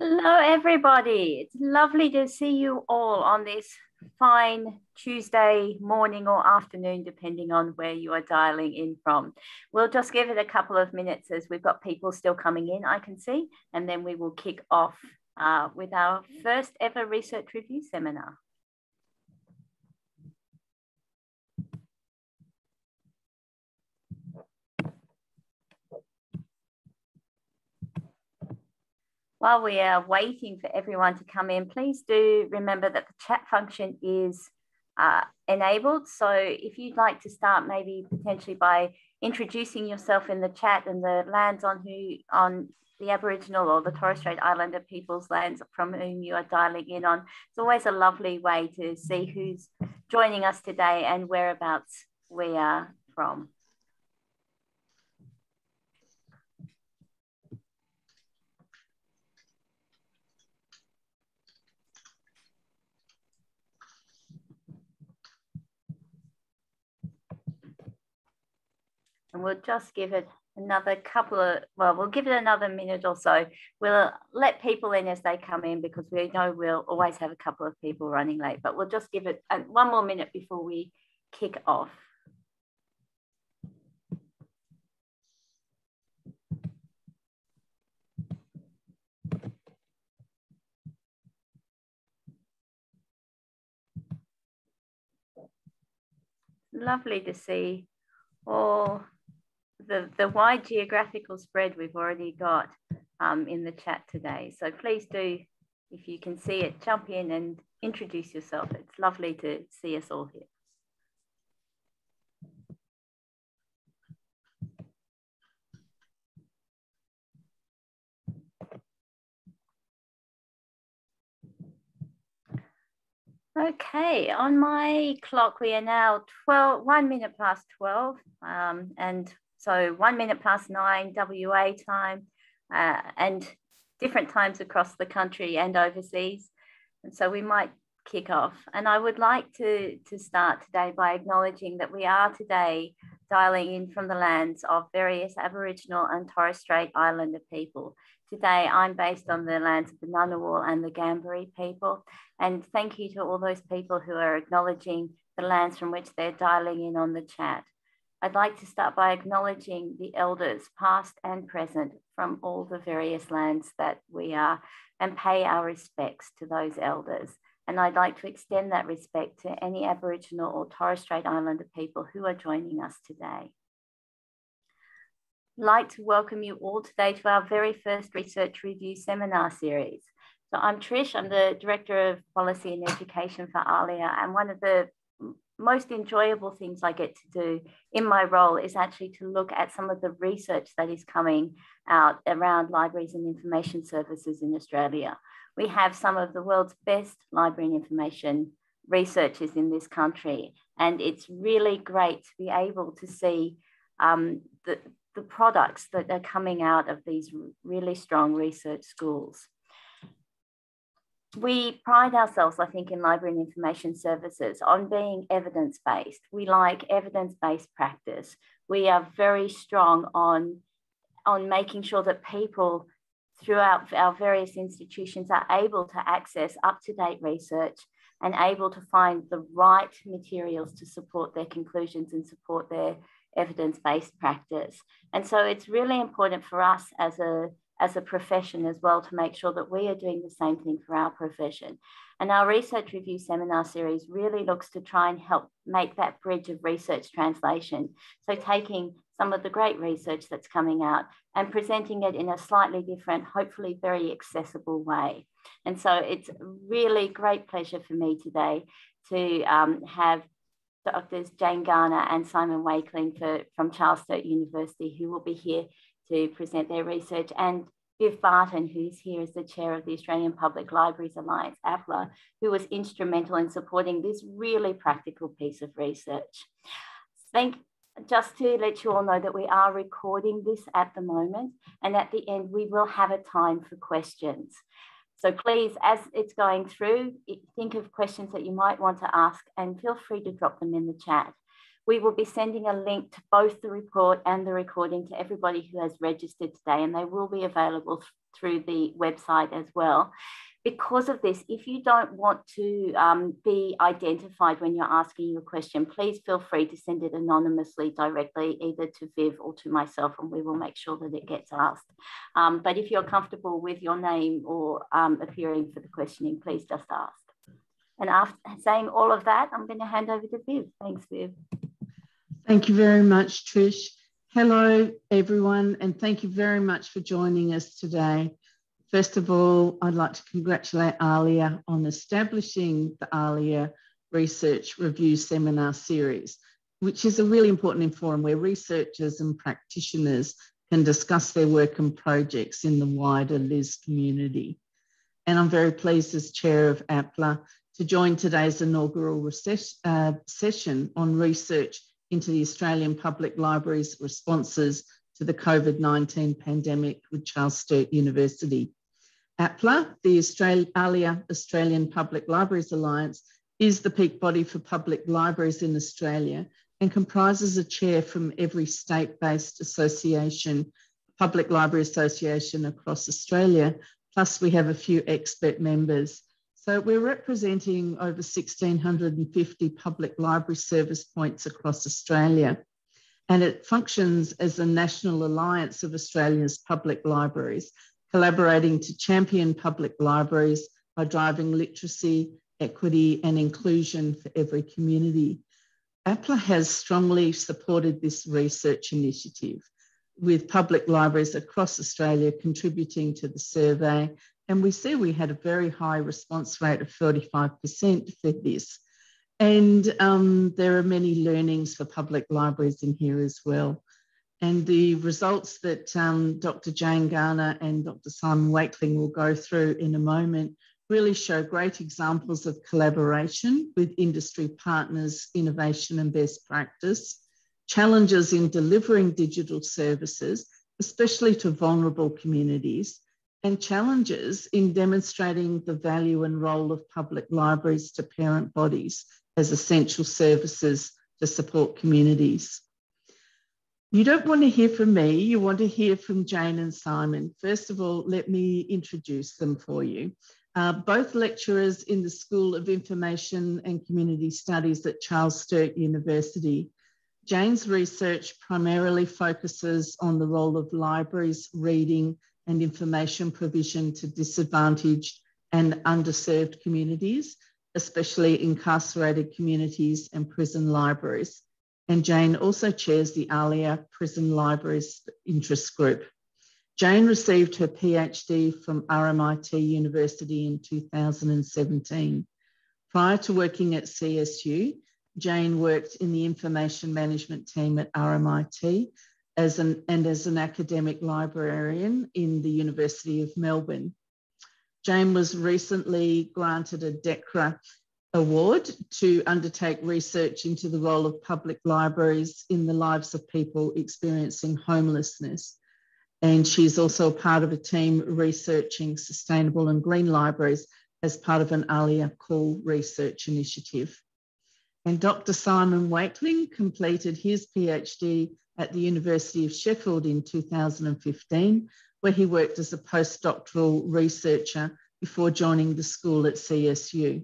Hello, everybody. It's lovely to see you all on this fine Tuesday morning or afternoon, depending on where you are dialing in from. We'll just give it a couple of minutes as we've got people still coming in, I can see, and then we will kick off with our first ever research review seminar. While we are waiting for everyone to come in, please do remember that the chat function is enabled. So if you'd like to start maybe potentially by introducing yourself in the chat and the lands on the Aboriginal or the Torres Strait Islander people's lands from whom you are dialing in on. It's always a lovely way to see who's joining us today and whereabouts we are from. And we'll just give it another we'll give it another minute or so. We'll let people in as they come in because we know we'll always have a couple of people running late, but we'll just give it one more minute before we kick off. Lovely to see all the wide geographical spread we've already got in the chat today. So please do, if you can see it, jump in and introduce yourself. It's lovely to see us all here. Okay, on my clock, we are now 1 minute past 12. And so 1 minute past 9 WA time and different times across the country and overseas. And so we might kick off. And I would like to start today by acknowledging that we are today dialing in from the lands of various Aboriginal and Torres Strait Islander people. Today, I'm based on the lands of the Ngunnawal and the Ngambri people. And thank you to all those people who are acknowledging the lands from which they're dialing in on the chat. I'd like to start by acknowledging the elders, past and present, from all the various lands that we are, and pay our respects to those elders. And I'd like to extend that respect to any Aboriginal or Torres Strait Islander people who are joining us today. I'd like to welcome you all today to our very first research review seminar series. So I'm Trish, I'm the Director of Policy and Education for ALIA, and one of the most enjoyable things I get to do in my role is actually to look at some of the research that is coming out around libraries and information services in Australia. We have some of the world's best library and information researchers in this country, and it's really great to be able to see the products that are coming out of these really strong research schools. We pride ourselves, I think, in library and information services on being evidence-based. We like evidence-based practice. We are very strong on making sure that people throughout our various institutions are able to access up-to-date research and able to find the right materials to support their conclusions and support their evidence-based practice. And so it's really important for us as a profession as well to make sure that we are doing the same thing for our profession. And our research review seminar series really looks to try and help make that bridge of research translation. So taking some of the great research that's coming out and presenting it in a slightly different, hopefully very accessible way. And so it's a really great pleasure for me today to have Doctors Jane Garner and Simon Wakeling from Charles Sturt University, who will be here to present their research, and Viv Barton, who's here as the chair of the Australian Public Libraries Alliance, APLA, who was instrumental in supporting this really practical piece of research. Just to let you all know that we are recording this at the moment, and at the end we will have a time for questions. So please, as it's going through, think of questions that you might want to ask and feel free to drop them in the chat. We will be sending a link to both the report and the recording to everybody who has registered today, and they will be available through the website as well. Because of this, if you don't want to be identified when you're asking your question, please feel free to send it anonymously directly, either to Viv or to myself, and we will make sure that it gets asked. But if you're comfortable with your name or appearing for the questioning, please just ask. And after saying all of that, I'm going to hand over to Viv. Thanks, Viv. Thank you very much, Trish. Hello, everyone, and thank you very much for joining us today. First of all, I'd like to congratulate ALIA on establishing the ALIA Research Review Seminar Series, which is a really important forum where researchers and practitioners can discuss their work and projects in the wider LIS community. And I'm very pleased as Chair of APLA to join today's inaugural session on research into the Australian Public Library's responses to the COVID-19 pandemic with Charles Sturt University. APLA, the ALIA Australian Public Libraries Alliance, is the peak body for public libraries in Australia and comprises a chair from every state-based association, public library association across Australia, plus we have a few expert members. So we're representing over 1,650 public library service points across Australia, and it functions as a national alliance of Australia's public libraries, collaborating to champion public libraries by driving literacy, equity and inclusion for every community. APLA has strongly supported this research initiative, with public libraries across Australia contributing to the survey, and we see we had a very high response rate of 35% for this. And there are many learnings for public libraries in here as well. And the results that Dr. Jane Garner and Dr. Simon Wakeling will go through in a moment really show great examples of collaboration with industry partners, innovation and best practice, challenges in delivering digital services, especially to vulnerable communities, and challenges in demonstrating the value and role of public libraries to parent bodies as essential services to support communities. You don't want to hear from me, you want to hear from Jane and Simon. First of all, let me introduce them for you. Both lecturers in the School of Information and Community Studies at Charles Sturt University. Jane's research primarily focuses on the role of libraries, reading and information provision to disadvantaged and underserved communities, especially incarcerated communities and prison libraries. And Jane also chairs the ALIA Prison Libraries Interest Group. Jane received her PhD from RMIT University in 2017. Prior to working at CSU, Jane worked in the information management team at RMIT as an academic librarian in the University of Melbourne. Jane was recently granted a DECRA award to undertake research into the role of public libraries in the lives of people experiencing homelessness. And she's also a part of a team researching sustainable and green libraries as part of an ALIA Call research initiative. And Dr. Simon Wakeling completed his PhD at the University of Sheffield in 2015, where he worked as a postdoctoral researcher before joining the school at CSU.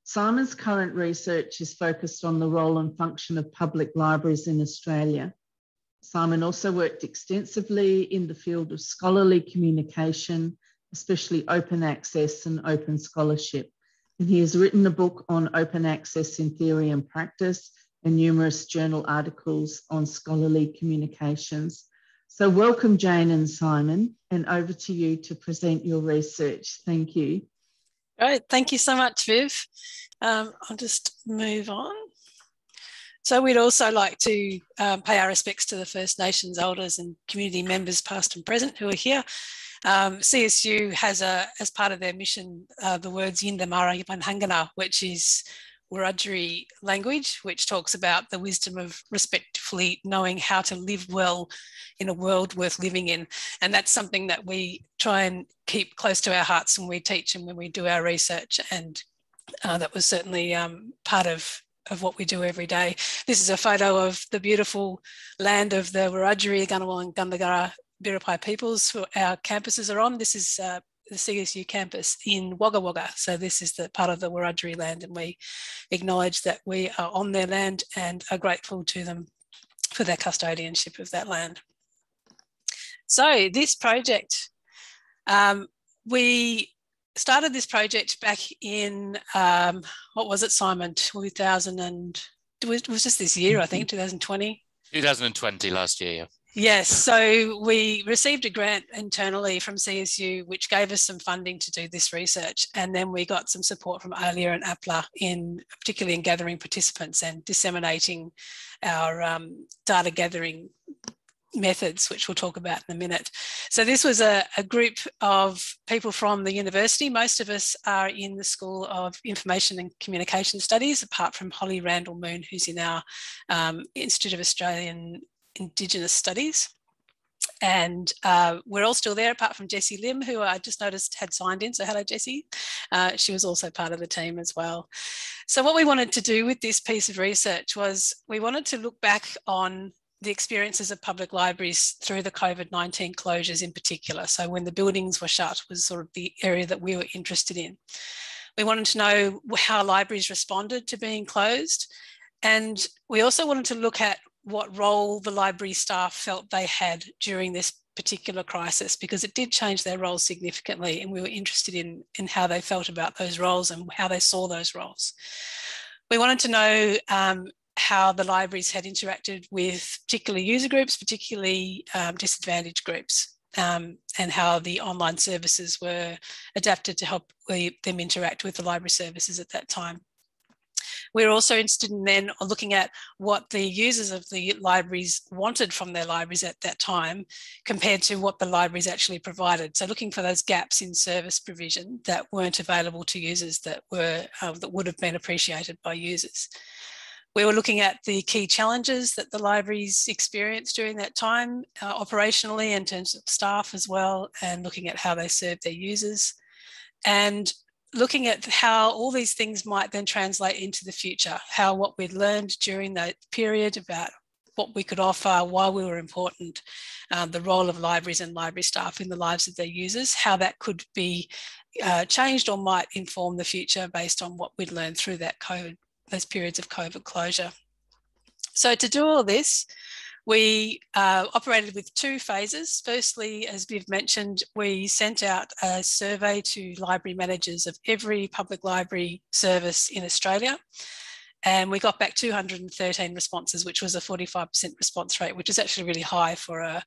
Simon's current research is focused on the role and function of public libraries in Australia. Simon also worked extensively in the field of scholarly communication, especially open access and open scholarship. And he has written a book on open access in theory and practice and numerous journal articles on scholarly communications. So welcome, Jane and Simon, and over to you to present your research. Thank you. Great, thank you so much, Viv. I'll just move on. So we'd also like to pay our respects to the First Nations elders and community members past and present who are here. CSU has as part of their mission the words Yindamara Yipanhangana, which is Wiradjuri language, which talks about the wisdom of respectfully knowing how to live well in a world worth living in. And that's something that we try and keep close to our hearts when we teach and when we do our research. And that was certainly part of what we do every day. This is a photo of the beautiful land of the Wiradjuri, Ngunnawal and Gundungurra Biripi peoples who our campuses are on. This is the CSU campus in Wagga Wagga. So this is the part of the Wiradjuri land, and we acknowledge that we are on their land and are grateful to them for their custodianship of that land. So this project, we started this project back in, what was it, Simon, 2000 and, it was just this year, I think, 2020? 2020, last year, yeah. Yes, so we received a grant internally from CSU, which gave us some funding to do this research. And then we got some support from ALIA and APLA, particularly in gathering participants and disseminating our data gathering methods, which we'll talk about in a minute. So this was a group of people from the university. Most of us are in the School of Information and Communication Studies, apart from Holly Randall Moon, who's in our Institute of Australian Indigenous Studies. And we're all still there, apart from Jessie Lim, who I just noticed had signed in. So hello, Jessie. She was also part of the team as well. So what we wanted to do with this piece of research was we wanted to look back on the experiences of public libraries through the COVID-19 closures in particular. So when the buildings were shut was sort of the area that we were interested in. We wanted to know how libraries responded to being closed. And we also wanted to look at what role the library staff felt they had during this particular crisis, because it did change their roles significantly, and we were interested in how they felt about those roles and how they saw those roles. We wanted to know how the libraries had interacted with particular user groups, particularly disadvantaged groups, and how the online services were adapted to help them interact with the library services at that time. We're also interested in then looking at what the users of the libraries wanted from their libraries at that time compared to what the libraries actually provided. So looking for those gaps in service provision that weren't available to users that would have been appreciated by users. We were looking at the key challenges that the libraries experienced during that time, operationally in terms of staff as well, and looking at how they served their users, and looking at how all these things might then translate into the future, how what we'd learned during that period about what we could offer, why we were important, the role of libraries and library staff in the lives of their users, how that could be changed or might inform the future based on what we'd learned through those periods of COVID closure. So to do all this, we operated with two phases. Firstly, as we've mentioned, we sent out a survey to library managers of every public library service in Australia. And we got back 213 responses, which was a 45% response rate, which is actually really high for a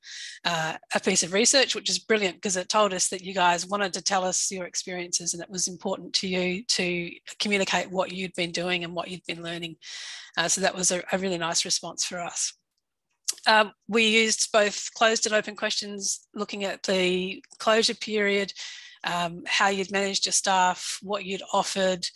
piece of research, which is brilliant because it told us that you guys wanted to tell us your experiences and it was important to you to communicate what you'd been doing and what you'd been learning. So that was a really nice response for us. We used both closed and open questions looking at the closure period, how you'd managed your staff, what you'd offered,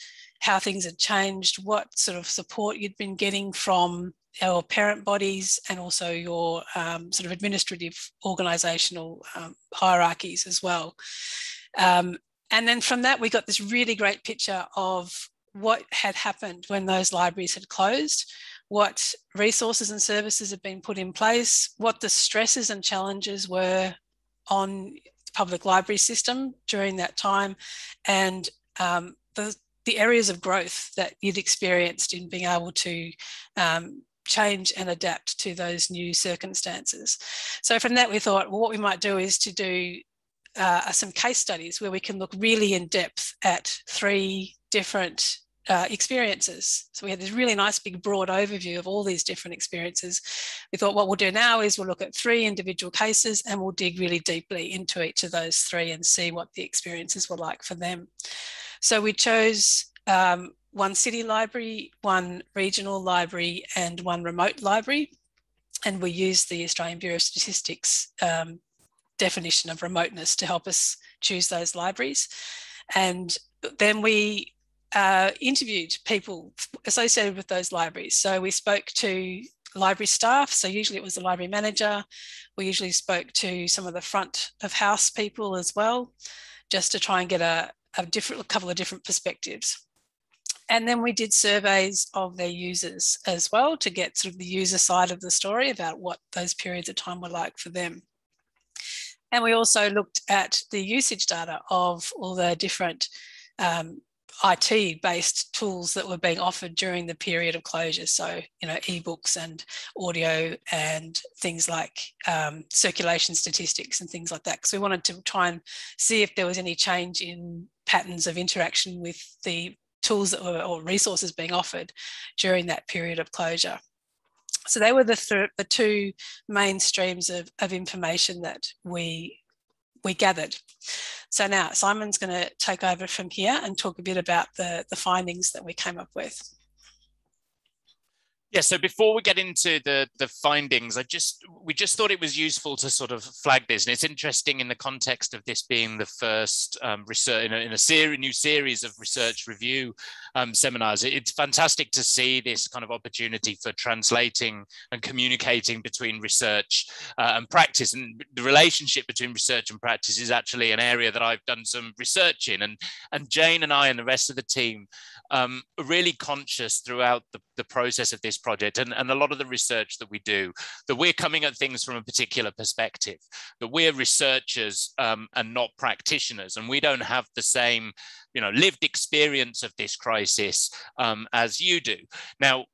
how things had changed, what sort of support you'd been getting from our parent bodies, and also your sort of administrative organisational hierarchies as well. And then from that, we got this really great picture of what had happened when those libraries had closed, what resources and services had been put in place, what the stresses and challenges were on the public library system during that time, and the areas of growth that you'd experienced in being able to change and adapt to those new circumstances. So from that, we thought, well, what we might do is to do some case studies where we can look really in depth at three different experiences. So we had this really nice big broad overview of all these different experiences. We thought what we'll do now is we'll look at three individual cases and we'll dig really deeply into each of those three and see what the experiences were like for them. So we chose one city library, one regional library, and one remote library. And we used the Australian Bureau of Statistics definition of remoteness to help us choose those libraries. And then we interviewed people associated with those libraries. So we spoke to library staff. So usually it was the library manager. We usually spoke to some of the front of house people as well, just to try and get a couple of different perspectives. And then we did surveys of their users as well to get sort of the user side of the story about what those periods of time were like for them. And we also looked at the usage data of all the different IT-based tools that were being offered during the period of closure. So, you know, ebooks and audio and things like circulation statistics and things like that. Because we wanted to try and see if there was any change in patterns of interaction with the tools that were, or resources being offered during that period of closure. So they were the two main streams of information that we gathered. So now Simon's going to take over from here and talk a bit about the findings that we came up with. Yeah, so before we get into the findings, we just thought it was useful to sort of flag this, and it's interesting in the context of this being the first research in a new series of research review seminars. It's fantastic to see this kind of opportunity for translating and communicating between research and practice, and the relationship between research and practice is actually an area that I've done some research in, and Jane and I and the rest of the team are really conscious throughout the process of this project and a lot of the research that we do, that we're coming at things from a particular perspective, that we're researchers and not practitioners, and we don't have the same, you know, lived experience of this crisis as you do. Now,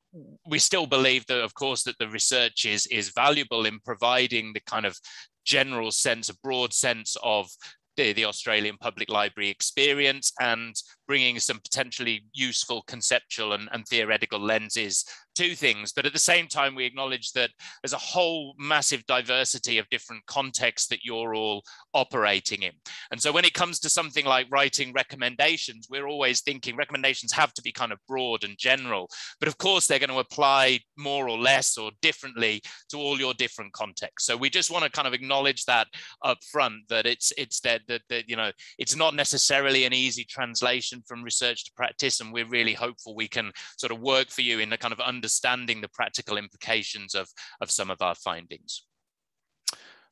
we still believe that, of course, that the research is valuable in providing the kind of general sense, a broad sense of the Australian Public Library experience and bringing some potentially useful conceptual and theoretical lenses to things. But at the same time, we acknowledge that there's a whole massive diversity of different contexts that you're all operating in. And so when it comes to something like writing recommendations, we're always thinking recommendations have to be kind of broad and general, but of course they're going to apply more or less or differently to all your different contexts. So we just want to kind of acknowledge that up front, that it's that you know, it's not necessarily an easy translation from research to practice, and we're really hopeful we can sort of work for you in the kind of understanding the practical implications of some of our findings.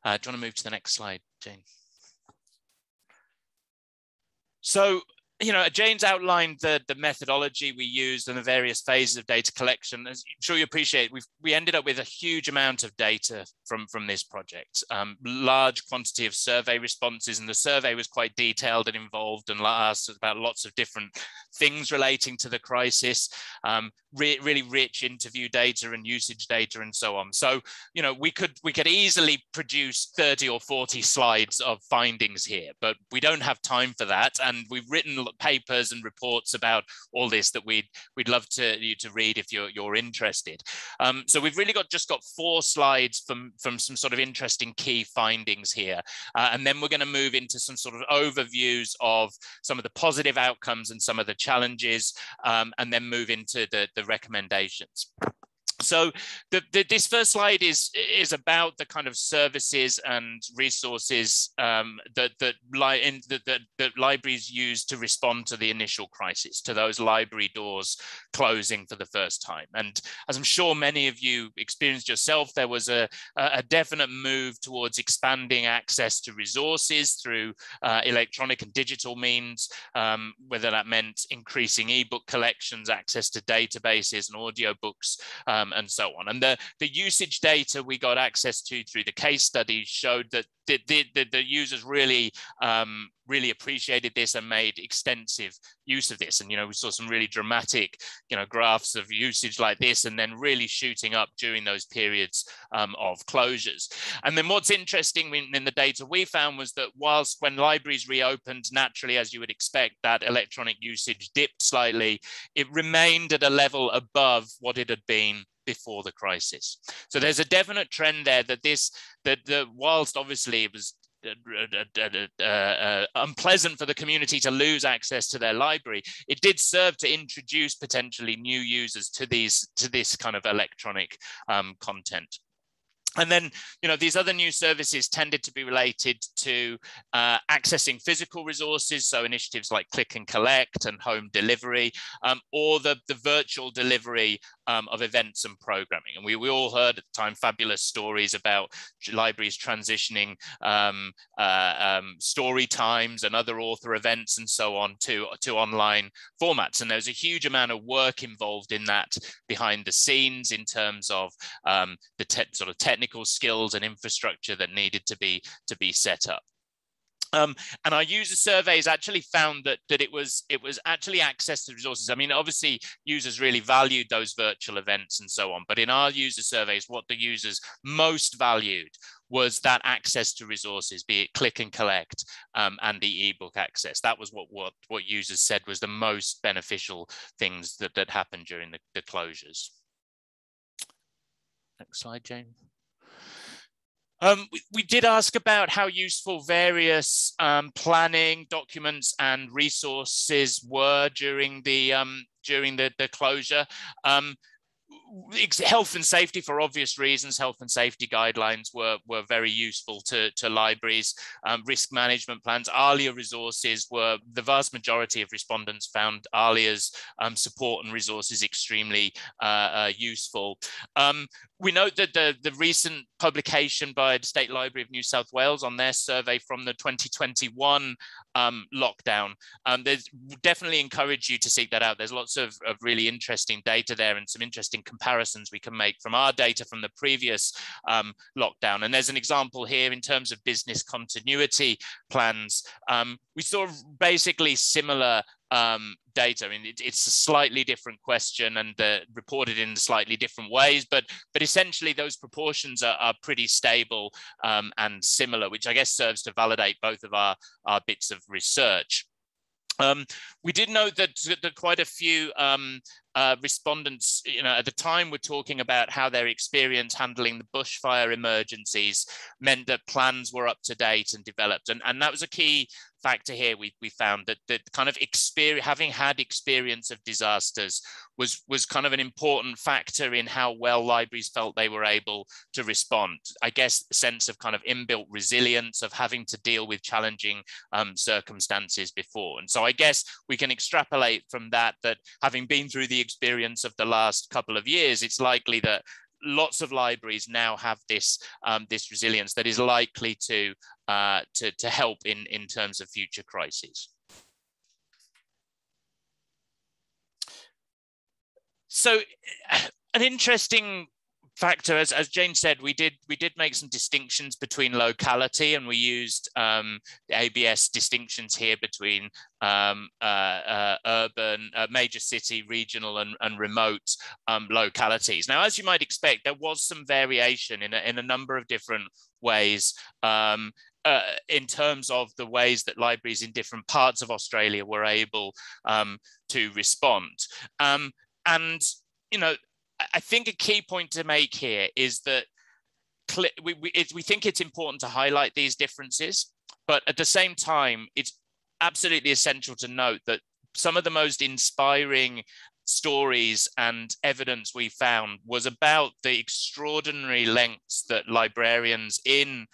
Do you want to move to the next slide, Jane? So, you know, Jane's outlined the methodology we used and the various phases of data collection. As I'm sure you appreciate, we ended up with a huge amount of data from this project, large quantity of survey responses, and the survey was quite detailed and involved and asked about lots of different things relating to the crisis, really rich interview data and usage data and so on. So, you know, we could easily produce 30 or 40 slides of findings here, but we don't have time for that, and we've written papers and reports about all this that we'd love you to read if you're interested. So we've really just got 4 slides from some sort of interesting key findings here, and then we're going to move into some sort of overviews of some of the positive outcomes and some of the challenges, and then move into the recommendations. So this first slide is about the kind of services and resources that libraries use to respond to the initial crisis, to those library doors closing for the first time. And as I'm sure many of you experienced yourself, there was a definite move towards expanding access to resources through electronic and digital means, whether that meant increasing ebook collections, access to databases and audiobooks, and so on. And the usage data we got access to through the case studies showed that the users really appreciated this and made extensive use of this. And, you know, we saw some really dramatic, you know, graphs of usage like this, and then really shooting up during those periods of closures. And then what's interesting in the data we found was that whilst when libraries reopened, naturally, as you would expect, that electronic usage dipped slightly, it remained at a level above what it had been before the crisis. So there's a definite trend there that whilst obviously it was unpleasant for the community to lose access to their library, it did serve to introduce potentially new users to this kind of electronic content. And then, these other new services tended to be related to accessing physical resources, so initiatives like click and collect and home delivery, or the virtual delivery of events and programming. And we all heard at the time fabulous stories about libraries transitioning story times and other author events and so on to online formats. And there's a huge amount of work involved in that behind the scenes in terms of the sort of technical skills and infrastructure that needed to be set up. And our user surveys actually found that it was actually access to resources. I mean, obviously users really valued those virtual events and so on, but in our user surveys, what the users most valued was that access to resources, be it click and collect and the ebook access. That was what users said was the most beneficial things that happened during the closures. Next slide, Jane. We did ask about how useful various planning documents and resources were during the closure. Health and safety, for obvious reasons, health and safety guidelines were very useful to libraries. Risk management plans, ALIA resources were, the vast majority of respondents found ALIA's support and resources extremely useful. We note that the recent publication by the State Library of New South Wales on their survey from the 2021 lockdown, there's definitely encourage you to seek that out. There's lots of really interesting data there and some interesting comparisons we can make from our data from the previous lockdown. And there's an example here in terms of business continuity plans. We saw basically similar data. I mean, it's a slightly different question and reported in slightly different ways, but essentially those proportions are pretty stable and similar, which I guess serves to validate both of our bits of research. We did note that quite a few respondents, at the time were talking about how their experience handling the bushfire emergencies meant that plans were up to date and developed. And that was a key factor here. We found that kind of experience, having had experience of disasters was kind of an important factor in how well libraries felt they were able to respond. I guess a sense of kind of inbuilt resilience of having to deal with challenging circumstances before. And so I guess we can extrapolate from that having been through the experience of the last couple of years, it's likely that lots of libraries now have this resilience that is likely to help in terms of future crises. So an interesting factor, as Jane said, we did make some distinctions between locality, and we used the ABS distinctions here between urban, major city, regional, and remote localities. Now, as you might expect, there was some variation in a number of different ways in terms of the ways that libraries in different parts of Australia were able to respond. And, I think a key point to make here is that we think it's important to highlight these differences, but at the same time, it's absolutely essential to note that some of the most inspiring stories and evidence we found was about the extraordinary lengths that librarians in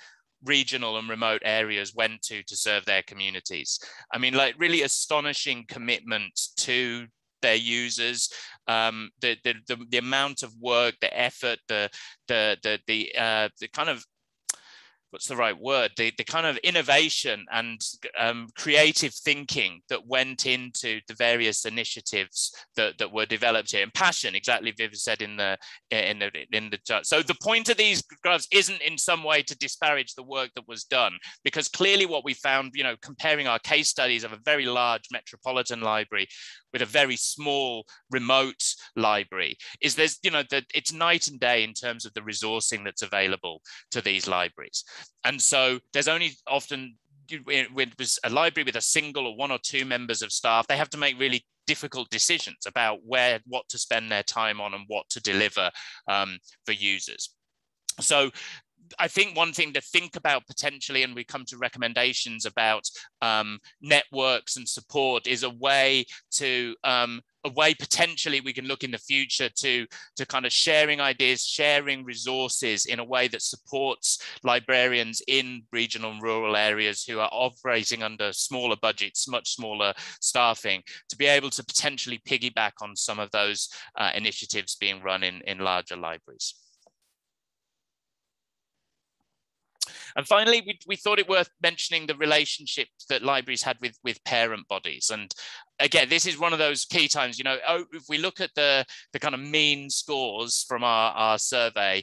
regional and remote areas went to serve their communities. I mean, like really astonishing commitment to their users, the amount of work, the effort, the kind of, what's the right word? The kind of innovation and creative thinking that went into the various initiatives that were developed here, and passion, exactly Viv said in the chart. So the point of these graphs isn't in some way to disparage the work that was done, because clearly what we found, comparing our case studies of a very large metropolitan library with a very small remote library, is there's, that it's night and day in terms of the resourcing that's available to these libraries. And so there's only often, with a library with a single or one or two members of staff, they have to make really difficult decisions about what to spend their time on and what to deliver for users. So I think one thing to think about potentially, and we come to recommendations about networks and support, is a way to a way potentially we can look in the future to kind of sharing ideas, sharing resources in a way that supports librarians in regional and rural areas who are operating under smaller budgets, much smaller staffing, to be able to potentially piggyback on some of those initiatives being run in larger libraries. And finally, we thought it worth mentioning the relationship that libraries had with parent bodies. And again, this is one of those key times, you know, if we look at the kind of mean scores from our survey,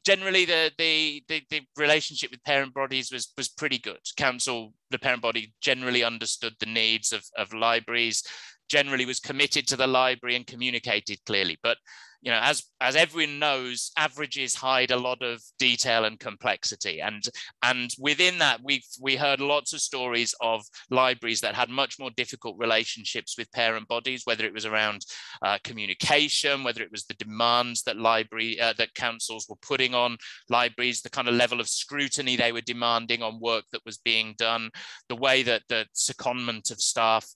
generally the relationship with parent bodies was pretty good. The parent body generally understood the needs of libraries, generally was committed to the library and communicated clearly. But you know, as everyone knows, averages hide a lot of detail and complexity, and within that, we heard lots of stories of libraries that had much more difficult relationships with parent bodies, whether it was around communication, whether it was the demands that that councils were putting on libraries, the kind of level of scrutiny they were demanding on work that was being done, the way that the secondment of staff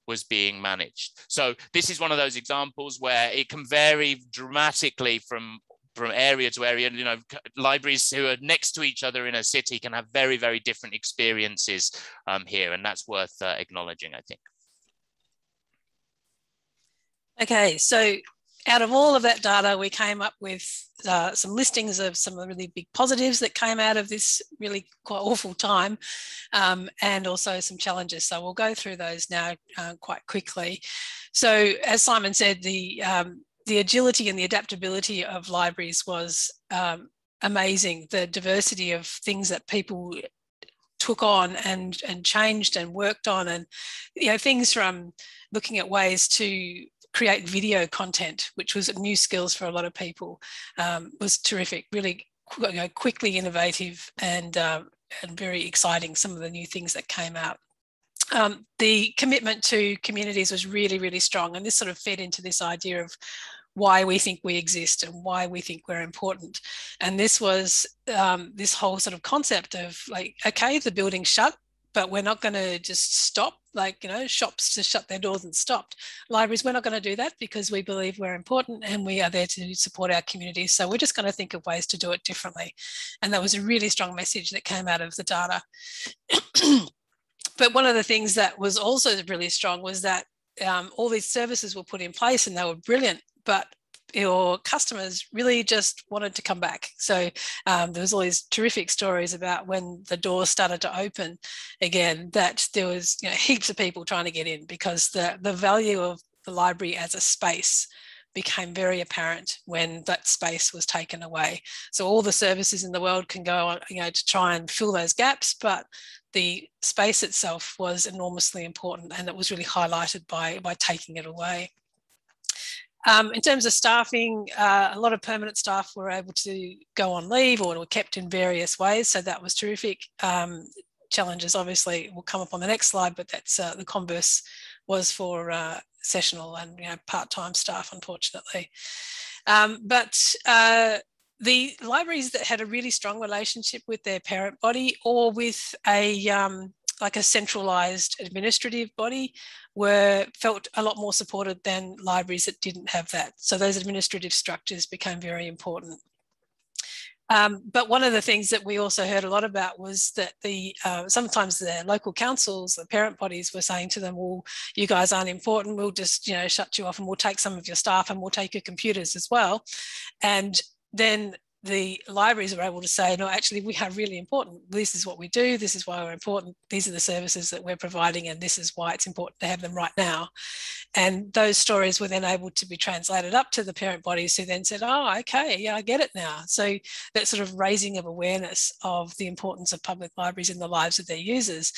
was being managed. So this is one of those examples where it can vary dramatically from area to area. You know, libraries who are next to each other in a city can have very, very different experiences here, and that's worth acknowledging, I think. Okay, so out of all of that data, we came up with some listings of some of the really big positives that came out of this really quite awful time, and also some challenges. So we'll go through those now quite quickly. So as Simon said, the agility and the adaptability of libraries was amazing. The diversity of things that people took on and changed and worked on, and you know, things from looking at ways to create video content, which was new skills for a lot of people, was terrific. Really, you know, quickly innovative and very exciting. Some of the new things that came out. The commitment to communities was really, really strong, and this sort of fed into this idea of why we think we exist and why we think we're important. And this was this whole sort of concept of like, okay, the building's shut, but we're not going to just stop, like, you know, shops just shut their doors and stopped. Libraries, we're not going to do that because we believe we're important and we are there to support our communities. So we're just going to think of ways to do it differently. And that was a really strong message that came out of the data. But one of the things that was also really strong was that all these services were put in place and they were brilliant, but your customers really just wanted to come back. So there was all these terrific stories about when the doors started to open again, that there was, you know, heaps of people trying to get in because the value of the library as a space became very apparent when that space was taken away. So all the services in the world can go on, you know, to try and fill those gaps, but the space itself was enormously important, and it was really highlighted by taking it away. In terms of staffing, a lot of permanent staff were able to go on leave or were kept in various ways, so that was terrific. Challenges obviously will come up on the next slide, but that's the converse was for sessional and, you know, part-time staff, unfortunately. But the libraries that had a really strong relationship with their parent body or with a like a centralised administrative body felt a lot more supported than libraries that didn't have that. So those administrative structures became very important. But one of the things that we also heard a lot about was that sometimes the local councils, the parent bodies, were saying to them, well, you guys aren't important, we'll just, you know, shut you off and we'll take some of your staff and we'll take your computers as well. And then the libraries were able to say, no, actually, we are really important. This is what we do. This is why we're important. These are the services that we're providing, and this is why it's important to have them right now. And those stories were then able to be translated up to the parent bodies, who then said, oh, okay, yeah, I get it now. So that sort of raising of awareness of the importance of public libraries in the lives of their users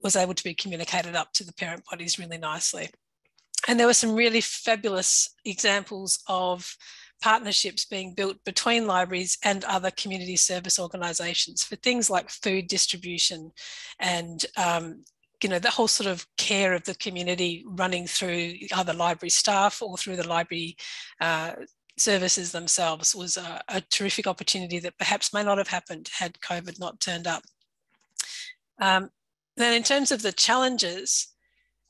was able to be communicated up to the parent bodies really nicely. And there were some really fabulous examples of partnerships being built between libraries and other community service organisations for things like food distribution and you know, the whole sort of care of the community running through either library staff or through the library services themselves was a terrific opportunity that perhaps may not have happened had COVID not turned up. Then in terms of the challenges,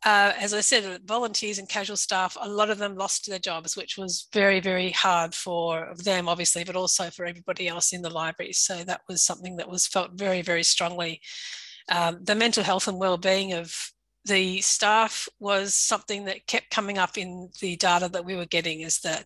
as I said, volunteers and casual staff, a lot of them lost their jobs, which was very, very hard for them, obviously, but also for everybody else in the library. So that was something that was felt very, very strongly. The mental health and well-being of the staff was something that kept coming up in the data that we were getting, is that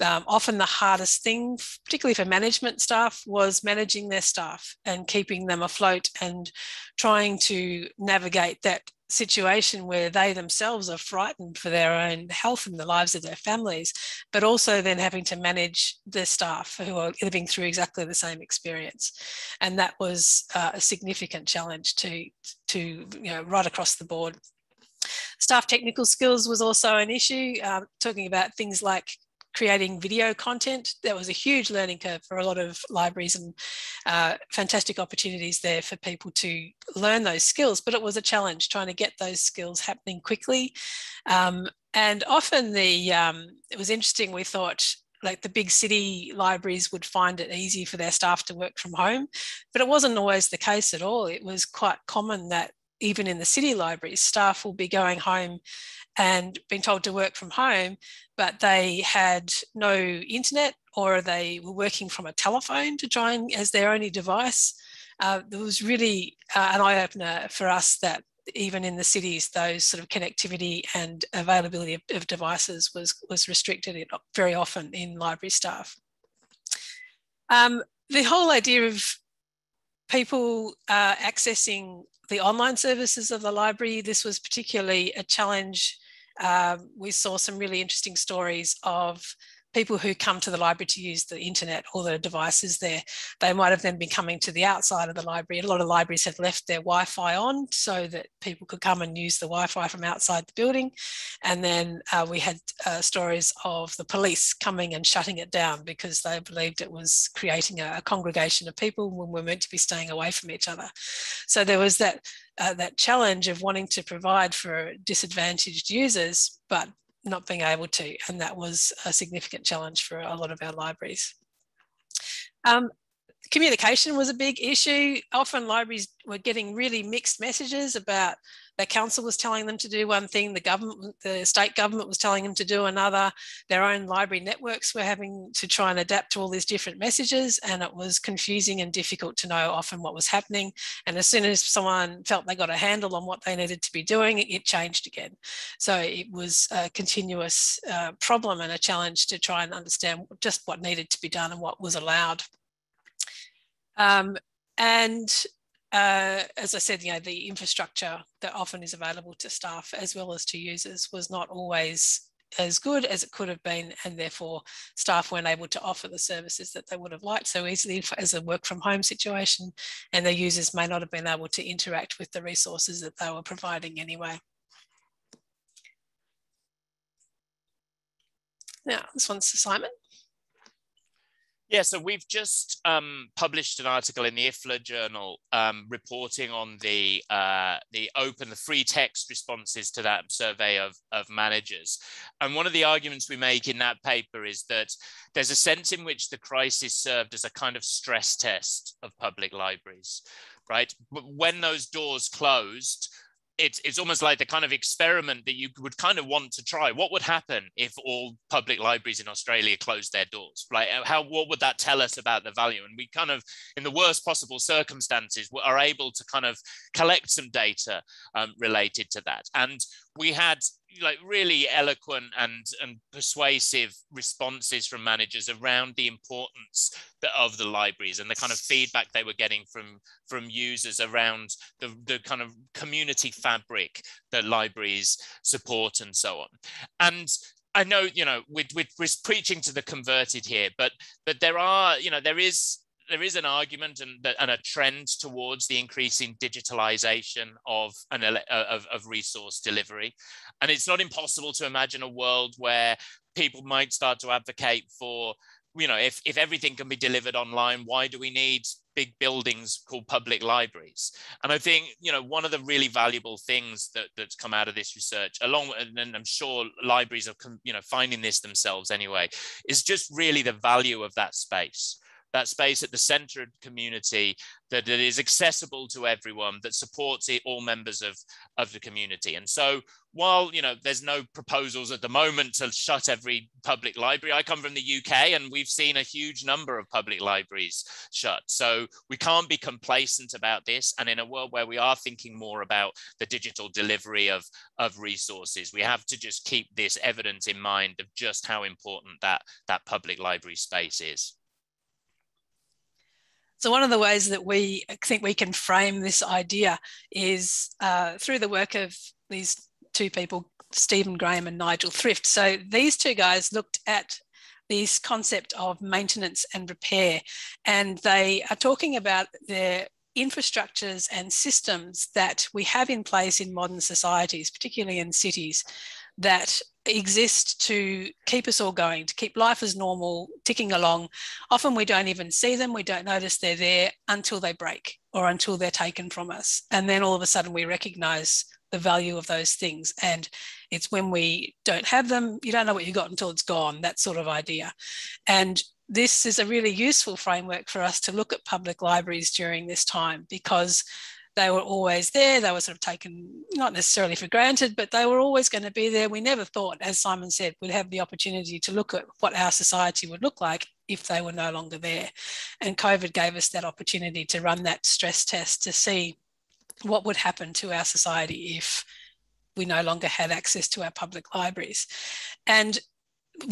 often the hardest thing, particularly for management staff, was managing their staff and keeping them afloat and trying to navigate that situation where they themselves are frightened for their own health and the lives of their families, but also then having to manage the staff who are living through exactly the same experience. And that was a significant challenge to right across the board. Staff technical skills was also an issue, talking about things like creating video content. That was a huge learning curve for a lot of libraries, and fantastic opportunities there for people to learn those skills, but it was a challenge trying to get those skills happening quickly. And often it was interesting, we thought like the big city libraries would find it easy for their staff to work from home, but it wasn't always the case at all. It was quite common that even in the city libraries, staff will be going home and being told to work from home, but they had no internet, or they were working from a telephone to try and as their only device. There was really an eye-opener for us that even in the cities, those sort of connectivity and availability of devices was restricted very often in library staff. The whole idea of people accessing the online services of the library, this was particularly a challenge. We saw some really interesting stories of people who come to the library to use the internet or the devices there. They might have then been coming to the outside of the library. A lot of libraries had left their Wi-Fi on so that people could come and use the Wi-Fi from outside the building. And then we had stories of the police coming and shutting it down because they believed it was creating a congregation of people when we're meant to be staying away from each other. So there was that challenge of wanting to provide for disadvantaged users, but not being able to, and that was a significant challenge for a lot of our libraries. Communication was a big issue. Often libraries were getting really mixed messages about the council was telling them to do one thing, the state government was telling them to do another. Their own library networks were having to try and adapt to all these different messages, and it was confusing and difficult to know often what was happening. And as soon as someone felt they got a handle on what they needed to be doing, it changed again. So it was a continuous problem and a challenge to try and understand just what needed to be done and what was allowed. As I said, the infrastructure that often is available to staff as well as to users was not always as good as it could have been, and therefore staff weren't able to offer the services that they would have liked so easily as a work from home situation, and the users may not have been able to interact with the resources that they were providing anyway. Now, this one's to Simon. Yeah, so we've just published an article in the IFLA journal reporting on the free text responses to that survey of managers. And one of the arguments we make in that paper is that there's a sense in which the crisis served as a kind of stress test of public libraries, right? But when those doors closed, it's almost like the kind of experiment that you would kind of want to try. What would happen if all public libraries in Australia closed their doors? Right? What would that tell us about the value? And we kind of, in the worst possible circumstances, are able to kind of collect some data related to that. And we had like really eloquent and persuasive responses from managers around the importance of the libraries and the kind of feedback they were getting from users around the kind of community fabric that libraries support and so on. And I know, we're preaching to the converted here, but there is an argument and a trend towards the increasing digitalization of resource delivery. And it's not impossible to imagine a world where people might start to advocate for, if everything can be delivered online, why do we need big buildings called public libraries? And I think, one of the really valuable things that's come out of this research, and I'm sure libraries are, finding this themselves anyway, is just really the value of that space. that space at the center of the community that it is accessible to everyone, that supports all members of the community. And so while, you know, there's no proposals at the moment to shut every public library, I come from the UK and we've seen a huge number of public libraries shut. So we can't be complacent about this. And in a world where we are thinking more about the digital delivery of resources, we have to just keep this evidence in mind of just how important that public library space is. So one of the ways that we think we can frame this idea is through the work of these two people, Stephen Graham and Nigel Thrift. So these two guys looked at this concept of maintenance and repair, and they are talking about their infrastructures and systems that we have in place in modern societies, particularly in cities, that exist to keep us all going, to keep life as normal, ticking along. Often we don't even see them, we don't notice they're there until they break or until they're taken from us. And then all of a sudden we recognise the value of those things. And it's when we don't have them, you don't know what you got until it's gone, that sort of idea. And this is a really useful framework for us to look at public libraries during this time, because they were always there. They were sort of taken, not necessarily for granted, but they were always going to be there. We never thought, as Simon said, we'd have the opportunity to look at what our society would look like if they were no longer there. And COVID gave us that opportunity to run that stress test to see what would happen to our society if we no longer had access to our public libraries. And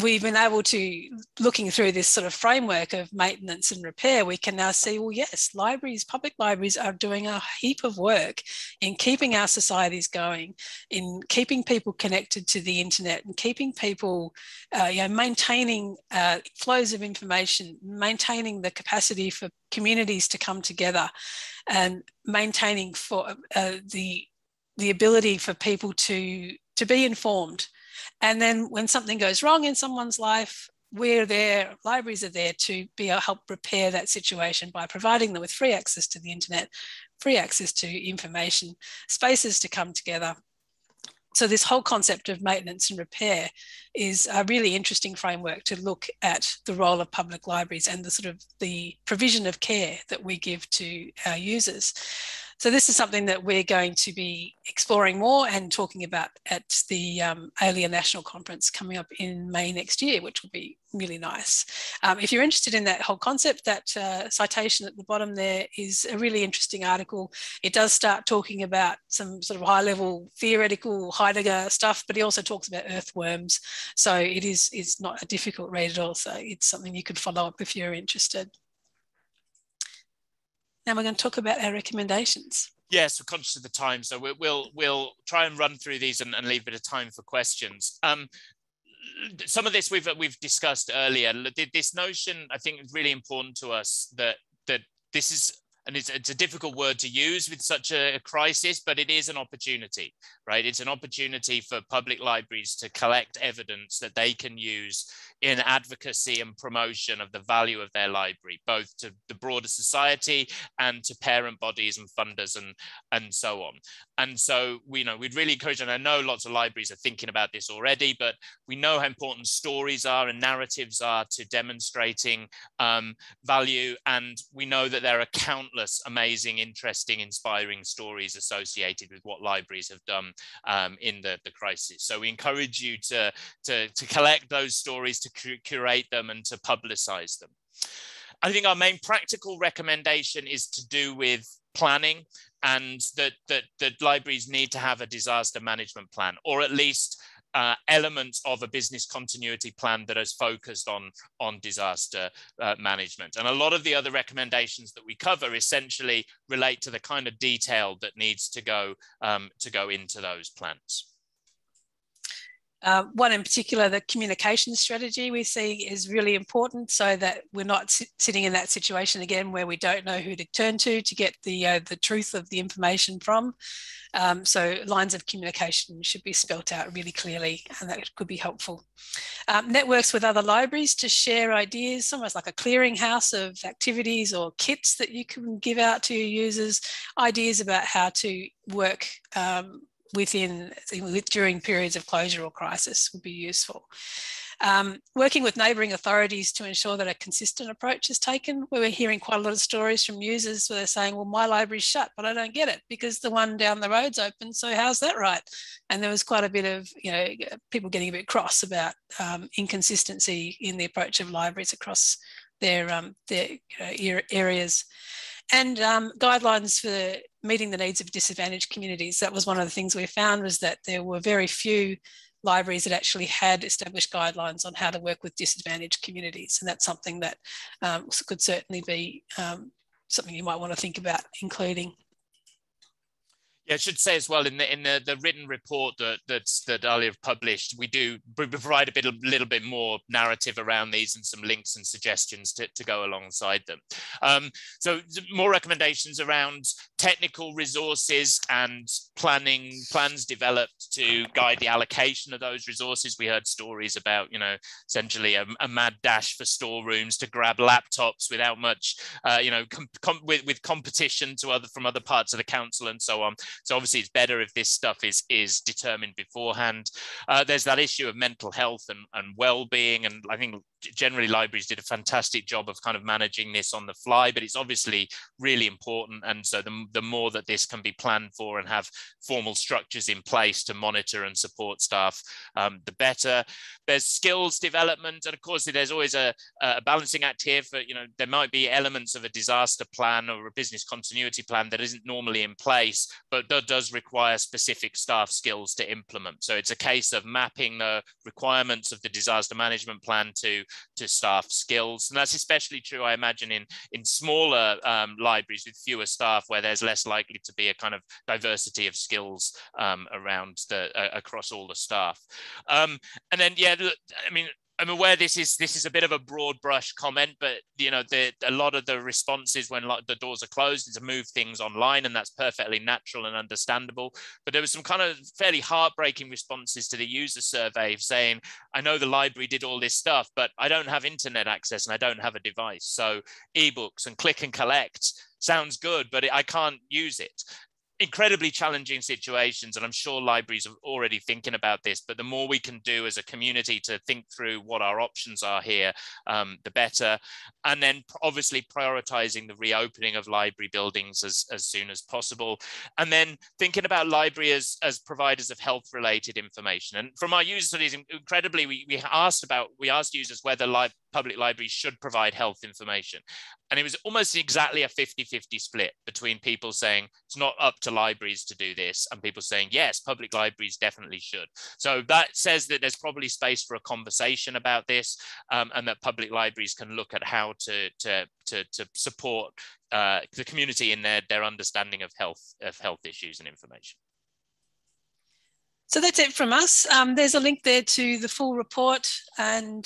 we've been able to, looking through this sort of framework of maintenance and repair, we can now see, well, yes, libraries, public libraries are doing a heap of work in keeping our societies going, in keeping people connected to the internet and keeping people, maintaining flows of information, maintaining the capacity for communities to come together, and maintaining for the ability for people to be informed. And then when something goes wrong in someone's life, we're there, libraries are there to be able to help repair that situation by providing them with free access to the internet, free access to information, spaces to come together. So this whole concept of maintenance and repair is a really interesting framework to look at the role of public libraries and the sort of the provision of care that we give to our users. So this is something that we're going to be exploring more and talking about at the ALIA National Conference coming up in May next year, which will be really nice. If you're interested in that whole concept, that citation at the bottom there is a really interesting article. It does start talking about some sort of high-level theoretical Heidegger stuff, but he also talks about earthworms. So it's not a difficult read at all. So it's something you could follow up if you're interested. Now we're going to talk about our recommendations. Yes, we're conscious of the time, so we'll try and run through these and leave a bit of time for questions. Some of this we've discussed earlier. This notion, I think, is really important to us that this is, and it's a difficult word to use with such a crisis, but it is an opportunity, right? It's an opportunity for public libraries to collect evidence that they can use in advocacy and promotion of the value of their library, both to the broader society and to parent bodies and funders and so on. And so, we'd really encourage, and I know lots of libraries are thinking about this already, but we know how important stories are and narratives are to demonstrating value. And we know that there are countless amazing, interesting, inspiring stories associated with what libraries have done in the crisis. So we encourage you to collect those stories, to curate them and to publicize them. I think our main practical recommendation is to do with planning, and that libraries need to have a disaster management plan, or at least elements of a business continuity plan that is focused on disaster management. And a lot of the other recommendations that we cover essentially relate to the kind of detail that needs to go into those plans. One in particular, the communication strategy we see is really important, so that we're not sitting in that situation again where we don't know who to turn to get the truth of the information from. So lines of communication should be spelt out really clearly, and that could be helpful. Networks with other libraries to share ideas, almost like a clearinghouse of activities or kits that you can give out to your users, ideas about how to work during periods of closure or crisis would be useful. Working with neighbouring authorities to ensure that a consistent approach is taken. We were hearing quite a lot of stories from users where they're saying, well, my library's shut, but I don't get it because the one down the road's open, so how's that right? And there was quite a bit of, people getting a bit cross about inconsistency in the approach of libraries across their areas. And guidelines for meeting the needs of disadvantaged communities. That was one of the things we found, was that there were very few libraries that actually had established guidelines on how to work with disadvantaged communities. And that's something that could certainly be something you might want to think about including. Yeah, I should say as well, in the written report that Alia published, we provide a little bit more narrative around these and some links and suggestions to go alongside them. So more recommendations around technical resources and plans developed to guide the allocation of those resources. We heard stories about, essentially a mad dash for storerooms to grab laptops without much, with competition from other parts of the council and so on. So obviously it's better if this stuff is determined beforehand. There's that issue of mental health and well-being. And I think generally libraries did a fantastic job of kind of managing this on the fly, but it's obviously really important. And so the more that this can be planned for and have formal structures in place to monitor and support staff, the better. There's skills development. And of course, there's always a balancing act here for, there might be elements of a disaster plan or a business continuity plan that isn't normally in place, but that does require specific staff skills to implement. So it's a case of mapping the requirements of the disaster management plan to staff skills. And that's especially true, I imagine, in smaller libraries with fewer staff, where there's less likely to be a kind of diversity of skills around across all the staff. And then, I'm aware this is a bit of a broad brush comment, but a lot of the responses when the doors are closed is to move things online, and that's perfectly natural and understandable. But there was some kind of fairly heartbreaking responses to the user survey saying, I know the library did all this stuff, but I don't have internet access and I don't have a device. So ebooks and click and collect sounds good, but I can't use it. Incredibly challenging situations, and I'm sure libraries are already thinking about this, but the more we can do as a community to think through what our options are here, the better. And then obviously prioritizing the reopening of library buildings as soon as possible. And then thinking about library as providers of health related information. And from our user studies, incredibly, we asked users whether public libraries should provide health information. And it was almost exactly a 50-50 split between people saying it's not up to libraries to do this and people saying, yes, public libraries definitely should. So that says that there's probably space for a conversation about this, and that public libraries can look at how to support the community in their understanding of health issues and information. So that's it from us. There's a link there to the full report, and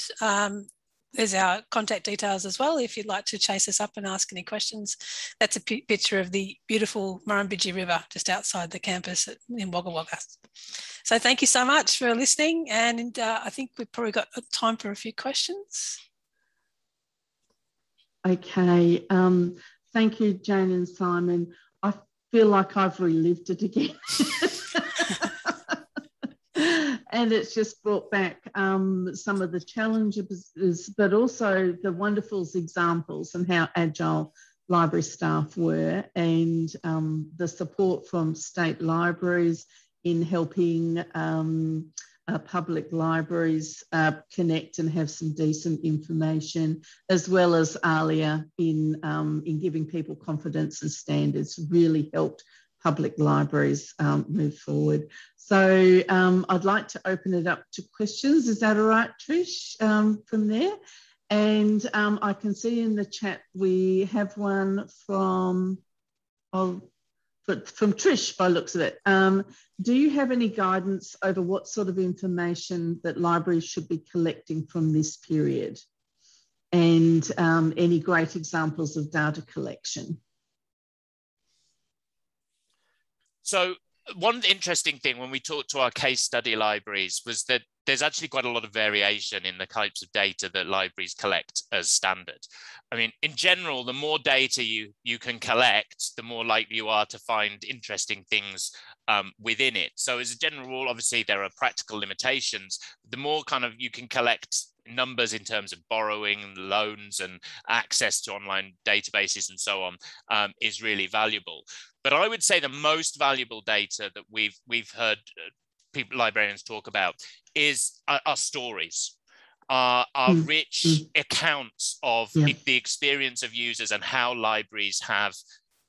there's our contact details as well if you'd like to chase us up and ask any questions. That's a picture of the beautiful Murrumbidgee River just outside the campus in Wagga Wagga. So thank you so much for listening, and I think we've probably got time for a few questions. Okay, thank you, Jane and Simon. I feel like I've relived it again. And it's just brought back some of the challenges, but also the wonderful examples and how agile library staff were, and the support from state libraries in helping public libraries connect and have some decent information, as well as Alia in giving people confidence and standards, really helped public libraries move forward. So I'd like to open it up to questions. Is that all right, Trish, from there? And I can see in the chat we have one from Trish by looks of it. Do you have any guidance over what sort of information that libraries should be collecting from this period? And any great examples of data collection? So one interesting thing when we talked to our case study libraries was that there's actually quite a lot of variation in the types of data that libraries collect as standard. I mean, in general, the more data you can collect, the more likely you are to find interesting things within it. So as a general rule, obviously there are practical limitations. The more kind of you can collect numbers in terms of borrowing, loans, and access to online databases and so on is really valuable. But I would say the most valuable data that we've heard librarians talk about are stories, are rich accounts of the experience of users and how libraries have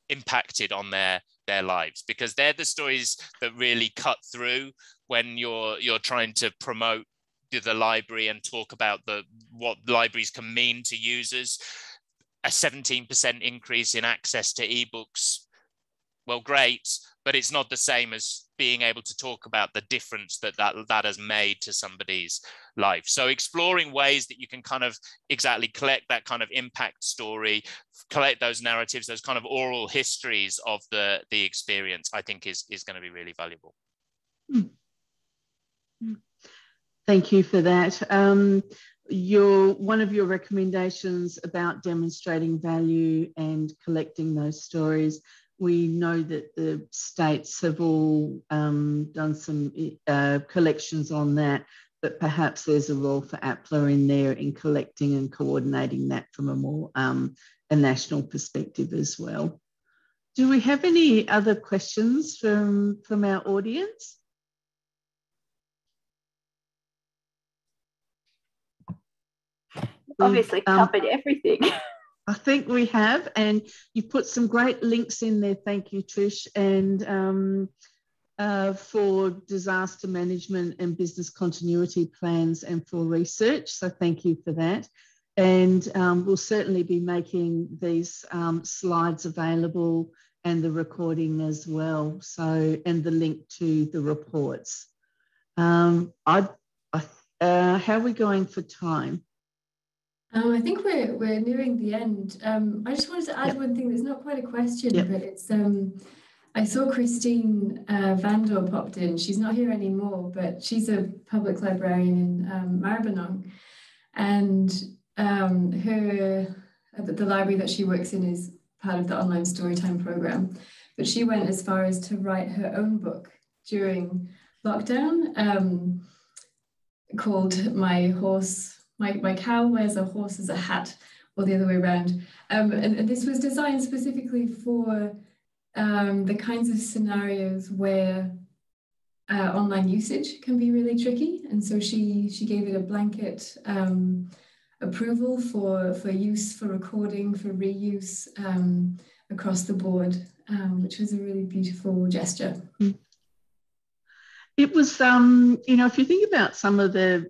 impacted on their lives, because they're the stories that really cut through when you're trying to promote the library and talk about what libraries can mean to users. A 17% increase in access to ebooks, well, great, but it's not the same as being able to talk about the difference that has made to somebody's life. So exploring ways that you can kind of exactly collect that kind of impact story, collect those narratives, those kind of oral histories of the experience, I think is going to be really valuable. Thank you for that. One of your recommendations about demonstrating value and collecting those stories, we know that the states have all done some collections on that, but perhaps there's a role for APLA in there in collecting and coordinating that from a more a national perspective as well. Do we have any other questions from our audience? Obviously covered everything. I think we have, and you put some great links in there. Thank you, Trish, and for disaster management and business continuity plans and for research. So thank you for that. And we'll certainly be making these slides available and the recording as well. So, and the link to the reports. How are we going for time? I think we're nearing the end. I just wanted to add one thing. There's not quite a question, but it's I saw Christine Vandor popped in. She's not here anymore, but she's a public librarian in Maribyrnong, and the library that she works in is part of the online storytime program. But she went as far as to write her own book during lockdown, called My Cow Wears a Horse as a Hat, or the other way around. And this was designed specifically for the kinds of scenarios where online usage can be really tricky. And so she gave it a blanket approval for use, for recording, for reuse across the board, which was a really beautiful gesture. It was, if you think about some of the,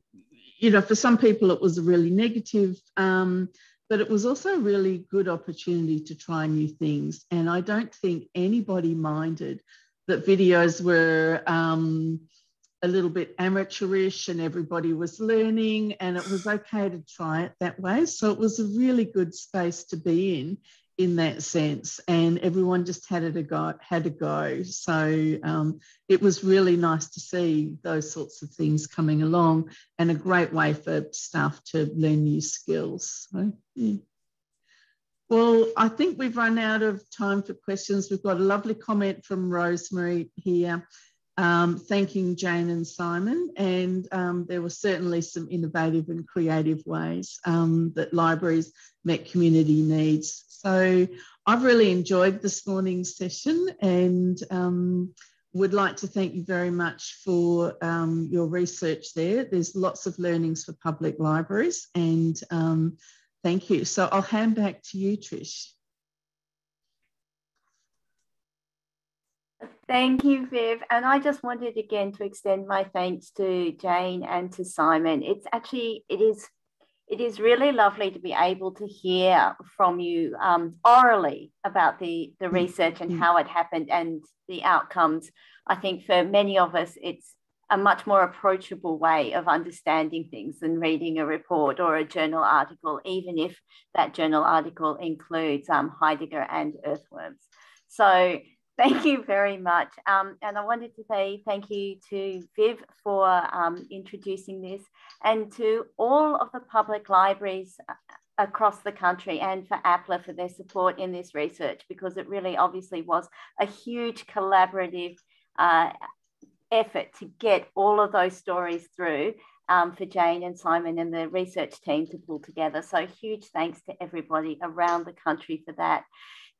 for some people it was a really negative, but it was also a really good opportunity to try new things. And I don't think anybody minded that videos were a little bit amateurish and everybody was learning, and it was okay to try it that way. So it was a really good space to be in that sense, and everyone just had a go. So it was really nice to see those sorts of things coming along, and a great way for staff to learn new skills. So, yeah. Well, I think we've run out of time for questions. We've got a lovely comment from Rosemary here, thanking Jane and Simon, and there were certainly some innovative and creative ways that libraries met community needs. So I've really enjoyed this morning's session, and would like to thank you very much for your research there. There's lots of learnings for public libraries, and thank you. So I'll hand back to you, Trish. Thank you, Viv. And I just wanted again to extend my thanks to Jane and to Simon. It is really lovely to be able to hear from you orally about the research and how it happened and the outcomes. I think for many of us, it's a much more approachable way of understanding things than reading a report or a journal article, even if that journal article includes Heidegger and earthworms. So Thank you very much. And I wanted to say thank you to Viv for introducing this, and to all of the public libraries across the country, and for APLA for their support in this research, because it really obviously was a huge collaborative effort to get all of those stories through for Jane and Simon and the research team to pull together. So huge thanks to everybody around the country for that.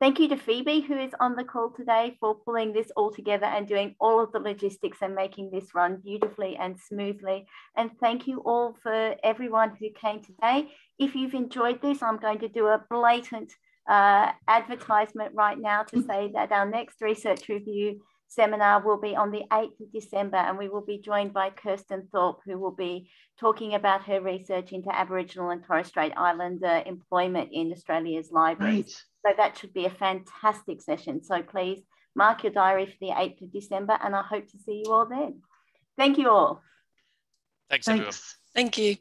Thank you to Phoebe, who is on the call today, for pulling this all together and doing all of the logistics and making this run beautifully and smoothly. And thank you all for everyone who came today. If you've enjoyed this, I'm going to do a blatant advertisement right now to say that our next research review seminar will be on the 8th of December, and we will be joined by Kirsten Thorpe, who will be talking about her research into Aboriginal and Torres Strait Islander employment in Australia's libraries. Right. So that should be a fantastic session. So please mark your diary for the 8th of December, and I hope to see you all then. Thank you all. Thanks everyone. Thank you.